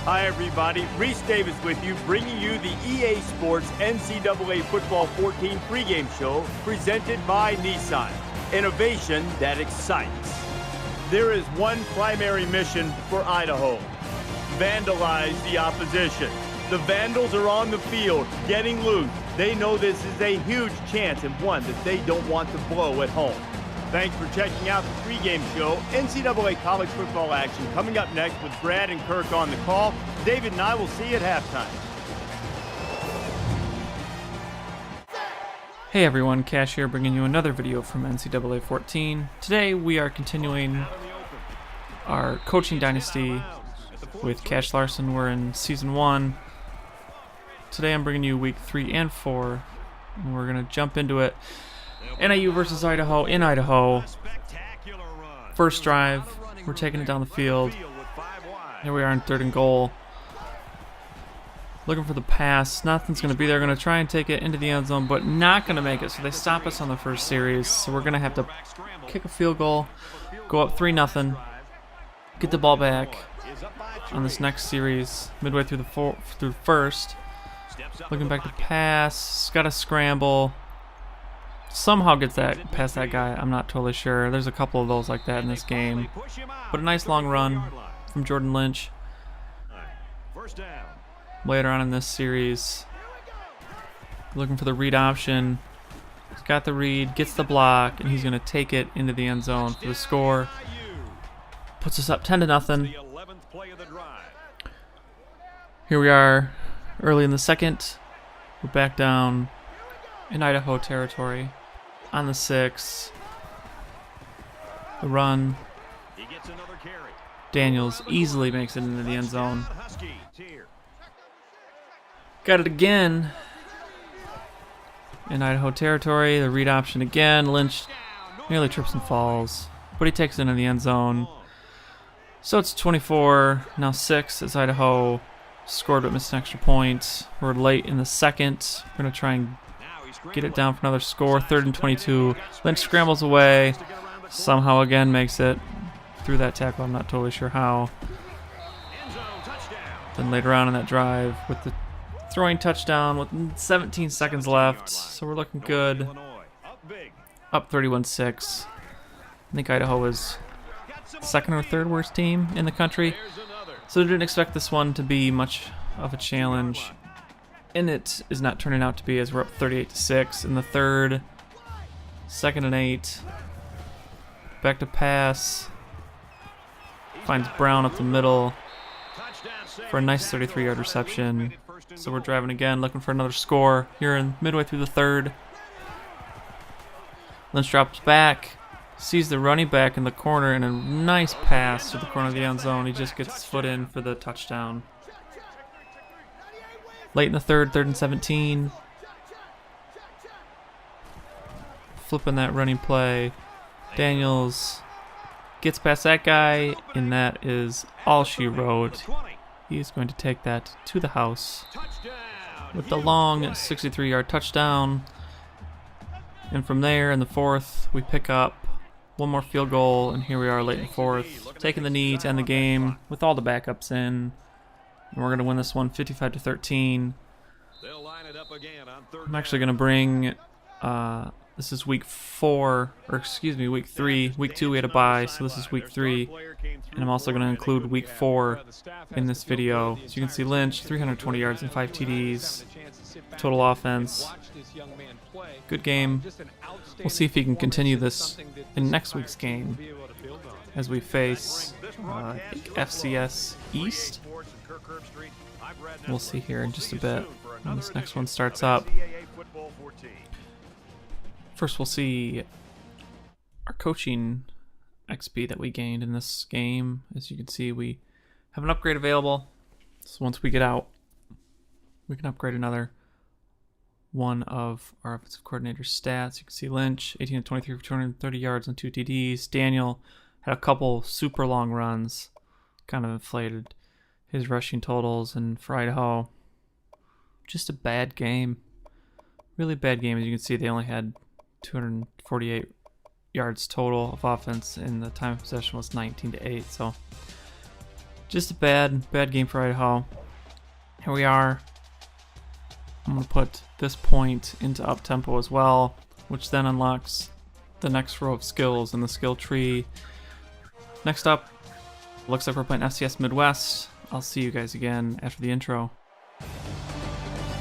Hi everybody, Reese Davis with you, bringing you the EA Sports NCAA Football 14 pregame show presented by Nissan. Innovation that excites. There is one primary mission for Idaho: vandalize the opposition. The Vandals are on the field, getting loose. They know this is a huge chance and one that they don't want to blow at home. Thanks for checking out the pregame show. NCAA college football action coming up next with Brad and Kirk on the call. David and I will see you at halftime. Hey everyone, Cash here bringing you another video from NCAA 14. Today we are continuing our coaching dynasty with Cash Larson. We're in season 1. Today I'm bringing you week 3 and 4, and we're going to jump into it. NIU versus Idaho in Idaho. First drive, we're taking it down the field. Here we are in 3rd and goal. Looking for the pass. Nothing's going to be there. Going to try and take it into the end zone, but not going to make it. So they stop us on the first series. So we're going to have to kick a field goal, go up 3-0, get the ball back on this next series, midway through the first. Looking back to pass. Got to scramble. Somehow gets that past that guy. I'm not totally sure. There's a couple of those like that in this game. But a nice long run from Jordan Lynch. Later on in this series, looking for the read option. He's got the read, gets the block, and he's going to take it into the end zone for the score. Puts us up 10-0. Here we are early in the second. We're back down in Idaho territory on the 6. The run. Daniels easily makes it into the end zone. Got it again in Idaho territory. The read option again. Lynch nearly trips and falls, but he takes it into the end zone. So it's 24, now 6 as Idaho scored but missed an extra point. We're late in the second. We're going to try and get it down for another score. 3rd and 22. Lynch scrambles away. Somehow again makes it through that tackle. I'm not totally sure how. Then later on in that drive with the throwing touchdown with 17 seconds left. So we're looking good. Up 31-6. I think Idaho is second or third worst team in the country. So I didn't expect this one to be much of a challenge. And it is not turning out to be, as we're up 38-6 in the third. 2nd and 8. Back to pass. Finds Brown up the middle for a nice 33-yard reception. So we're driving again, looking for another score here in midway through the third. Lynch drops back, sees the running back in the corner, and a nice pass to the corner of the end zone. He just gets his foot in for the touchdown. Late in the third, 3rd and 17. Flipping that running play. Daniels gets past that guy, and that is all she wrote. He is going to take that to the house with the long 63-yard touchdown. And from there, in the 4th, we pick up one more field goal, and here we are late in the 4th, taking the knee to end the game with all the backups in. And we're going to win this one 55-13. I'm actually going to bring, this is week 4, or excuse me, week 3. Week 2 we had a bye, so this is week 3. And I'm also going to include week 4 in this video. So you can see Lynch, 320 yards and 5 TDs. Total offense. Good game. We'll see if he can continue this in next week's game as we face, I think, FCS East. We'll see here in just a bit when this next one starts up. First, we'll see our coaching XP that we gained in this game. As you can see, we have an upgrade available. So once we get out, we can upgrade another one of our offensive coordinator's stats. You can see Lynch, 18 of 23 for 230 yards and 2 TDs. Daniel had a couple super long runs, kind of inflated his rushing totals. And for Idaho, just a bad game. Really bad game. As you can see, they only had 248 yards total of offense, and the time of possession was 19-8. So Just a bad game for Idaho. Here we are. I'm going to put this point into up-tempo as well, which then unlocks the next row of skills in the skill tree. Next up, looks like we're playing FCS Midwest. I'll see you guys again after the intro.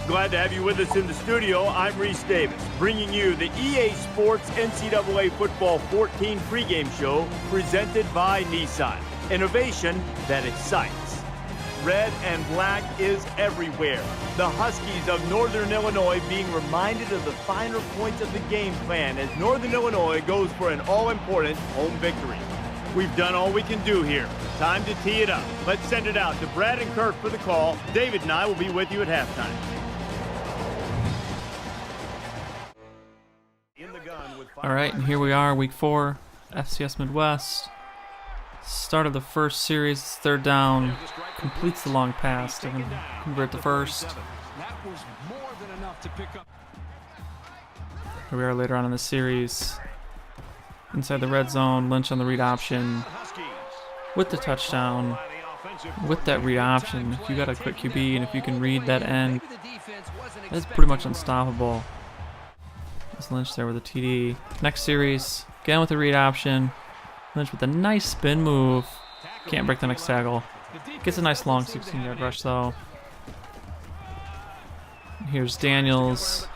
Glad to have you with us in the studio. I'm Riches Davis, bringing you the EA Sports NCAA Football 14 pregame show presented by Nissan. Innovation that excites. Red and black is everywhere. The Huskies of Northern Illinois being reminded of the finer points of the game plan as Northern Illinois goes for an all-important home victory. We've done all we can do here. Time to tee it up. Let's send it out to Brad and Kirk for the call. David and I will be with you at halftime. Alright, and here we are, week 4, FCS Midwest. Start of the first series, third down, completes the long pass to convert the first. Here we are later on in the series. Inside the red zone, Lynch on the read option with the touchdown. With that read option, if you got a quick QB and if you can read that end, that's pretty much unstoppable. There's Lynch there with a TD. Next series, again with the read option. Lynch with a nice spin move. Can't break the next tackle. Gets a nice long 16-yard rush though. Here's Daniels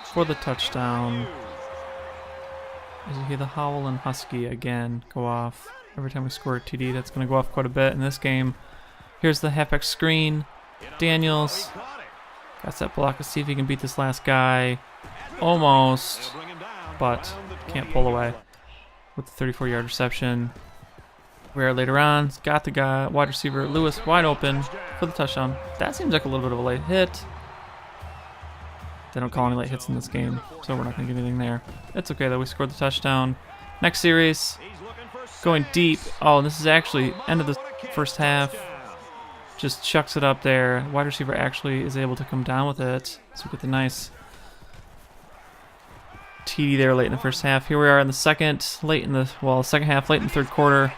for the touchdown. As you hear the Howl and Husky again go off. Every time we score a TD, that's going to go off quite a bit in this game. Here's the halfback screen. Daniels got that block to see if he can beat this last guy. Almost, but can't pull away with the 34-yard reception. Where later on, got the guy, wide receiver Lewis wide open for the touchdown. That seems like a little bit of a late hit. They don't call any late hits in this game, so we're not going to get anything there. It's okay though, we scored the touchdown. Next series, going deep. Oh, this is actually end of the first half. Just chucks it up there. Wide receiver actually is able to come down with it. So we get the nice TD there late in the first half. Here we are in the second half, late in the third quarter.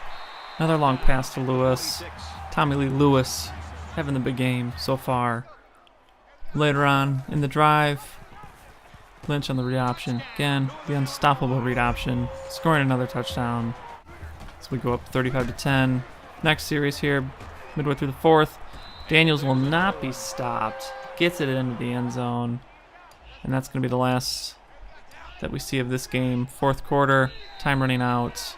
Another long pass to Lewis. Tommy Lee Lewis having the big game so far. Later on in the drive, Lynch on the read option. Again, the unstoppable read option. Scoring another touchdown. So we go up 35-10. Next series here, midway through the fourth. Daniels will not be stopped. Gets it into the end zone. And that's going to be the last that we see of this game. Fourth quarter, time running out,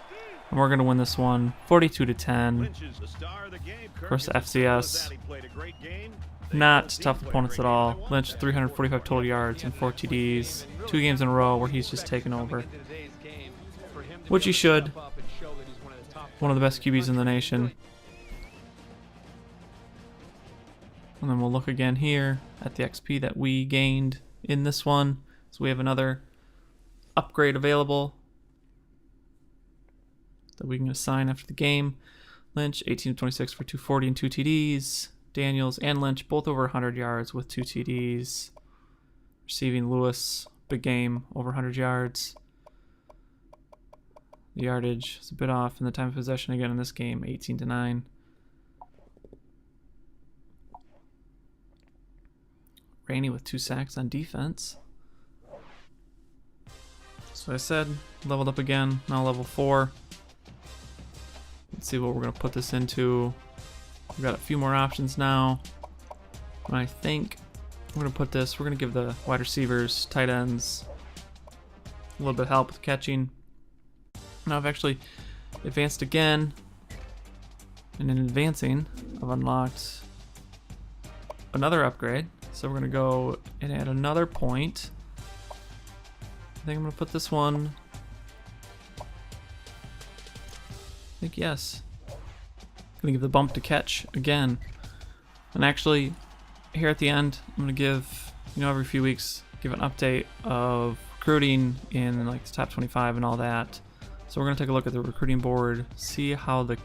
and we're going to win this one 42-10. Of course, the FCS, not tough opponents at all. Lynch 345 total yards and 4 TDs, 2 games in a row where he's just taken over, which he should. One of the best QBs in the nation. And then we'll look again here at the XP that we gained in this one. So we have another upgrade available that we can assign after the game. Lynch 18-26 for 240 and 2 TDs. Daniels and Lynch both over 100 yards with 2 TDs. Receiving Lewis, big game, over 100 yards. The yardage is a bit off in the time of possession again in this game, 18-9. Rainey with 2 sacks on defense. So I said, leveled up again, now level 4. Let's see what we're going to put this into. We've got a few more options now. And I think we're going to put this, we're going to give the wide receivers, tight ends, a little bit of help with catching. Now I've actually advanced again. And in advancing, I've unlocked another upgrade. So we're going to go and add another point. I think I'm going to put this one. I think yes. Going to give the bump to catch again. And actually, here at the end, I'm going to give, every few weeks, give an update of recruiting in like the top 25 and all that. So we're going to take a look at the recruiting board, see how the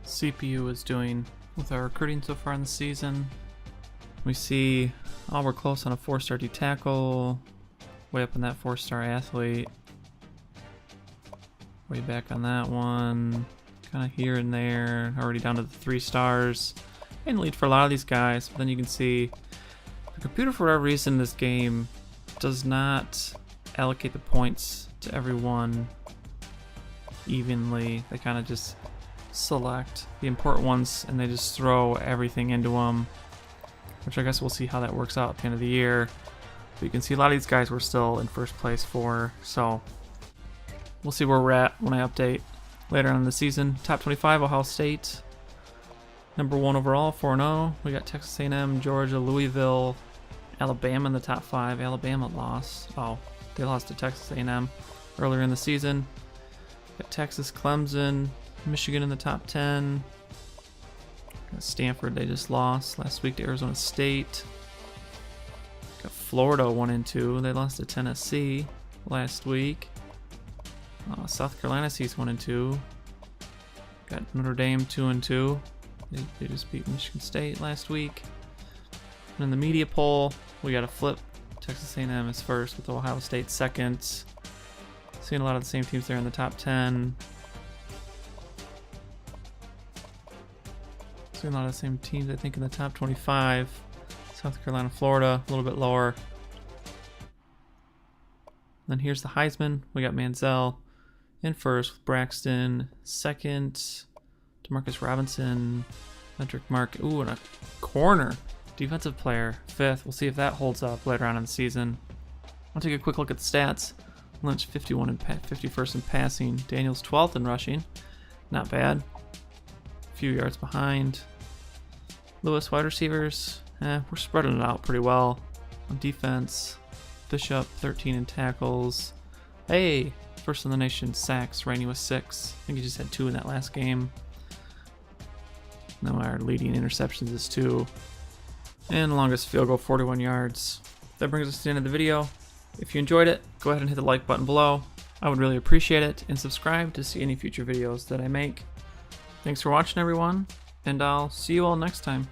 CPU is doing with our recruiting so far in the season. We see, we're close on a 4-star D tackle. Way up in that 4-star athlete. Way back on that one. kind of here and there, already down to the 3 stars. In the lead for a lot of these guys, but then you can see the computer, for whatever reason, this game does not allocate the points to everyone evenly. They kind of just select the important ones and they just throw everything into them, which I guess we'll see how that works out at the end of the year. But you can see a lot of these guys were still in first place for, so we'll see where we're at when I update later on in the season. Top 25, Ohio State. Number 1 overall, 4-0. We got Texas A&M, Georgia, Louisville, Alabama in the top 5. Alabama lost. Oh, they lost to Texas A&M earlier in the season. Got Texas, Clemson, Michigan in the top 10. Got Stanford, they just lost last week to Arizona State. Got Florida 1-2. They lost to Tennessee last week. South Carolina sees 1-2. Got Notre Dame 2-2. They just beat Michigan State last week. And in the media poll, we got a flip. Texas A&M is first with Ohio State second. Seeing a lot of the same teams there in the top 10. Seeing a lot of the same teams, I think, in the top 25. South Carolina, Florida, a little bit lower. Then here's the Heisman. We got Manziel in first with Braxton. Second, Demarcus Robinson, Medrick Mark. Ooh, and a corner defensive player. Fifth. We'll see if that holds up later on in the season. I'll take a quick look at the stats. Lynch 51st in passing. Daniels 12th in rushing. Not bad. A few yards behind. Lewis wide receivers. We're spreading it out pretty well. On defense, Bishop 13 in tackles. Hey, first in the nation sacks. Rainey with 6. I think he just had 2 in that last game. Now our leading interceptions is 2. And longest field goal, 41 yards. That brings us to the end of the video. If you enjoyed it, go ahead and hit the like button below. I would really appreciate it. And subscribe to see any future videos that I make. Thanks for watching, everyone. And I'll see you all next time.